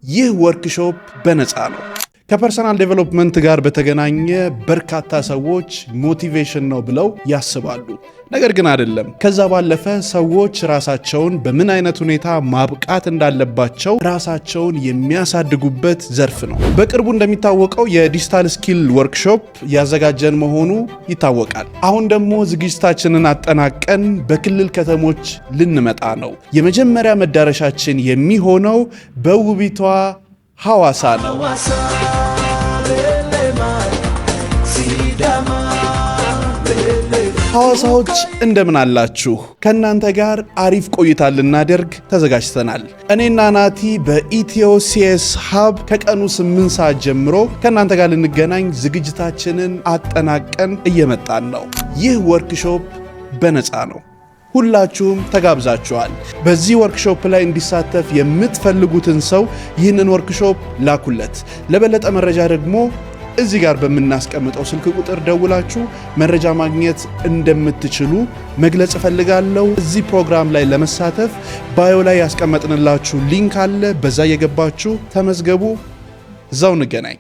ይህ ወርክሾፕ በነፃ ነው። ከፐርሰናል ዴቨሎፕመንት ጋር በተገናኘ በርካታ ሰዎች ሞቲቬሽን ነው ብለው ያስባሉ። ነገር ግን አይደለም። ከዛ ባለፈ ሰዎች ራሳቸውን በምን አይነት ሁኔታ ማብቃት እንዳለባቸው ራሳቸውን የሚያሳድጉበት ዘርፍ ነው። በቅርቡ እንደሚታወቀው የዲጂታል ስኪል ወርክሾፕ ያዘጋጀን መሆኑ ይታወቃል። አሁን ደግሞ ዝግጅታችንን አጠናቀን በክልል ከተሞች ልንመጣ ነው። የመጀመሪያ መዳረሻችን የሚሆነው በውቢቷ ሐዋሳ ነው። ሐዋሳዎች እንደምን አላችሁ? ከእናንተ ጋር አሪፍ ቆይታ ልናደርግ ተዘጋጅተናል። እኔና ናቲ በኢትዮ ሲኤስ ሀብ ከቀኑ 8 ሰዓት ጀምሮ ከእናንተ ጋር ልንገናኝ ዝግጅታችንን አጠናቀን እየመጣን ነው። ይህ ወርክሾፕ በነፃ ነው። ሁላችሁም ተጋብዛችኋል። በዚህ ወርክሾፕ ላይ እንዲሳተፍ የምትፈልጉትን ሰው ይህንን ወርክሾፕ ላኩለት። ለበለጠ መረጃ ደግሞ እዚህ ጋር በምናስቀምጠው ስልክ ቁጥር ደውላችሁ መረጃ ማግኘት እንደምትችሉ መግለጽ እፈልጋለሁ። እዚህ ፕሮግራም ላይ ለመሳተፍ ባዮ ላይ ያስቀመጥንላችሁ ሊንክ አለ። በዛ የገባችሁ ተመዝገቡ። እዛው እንገናኝ።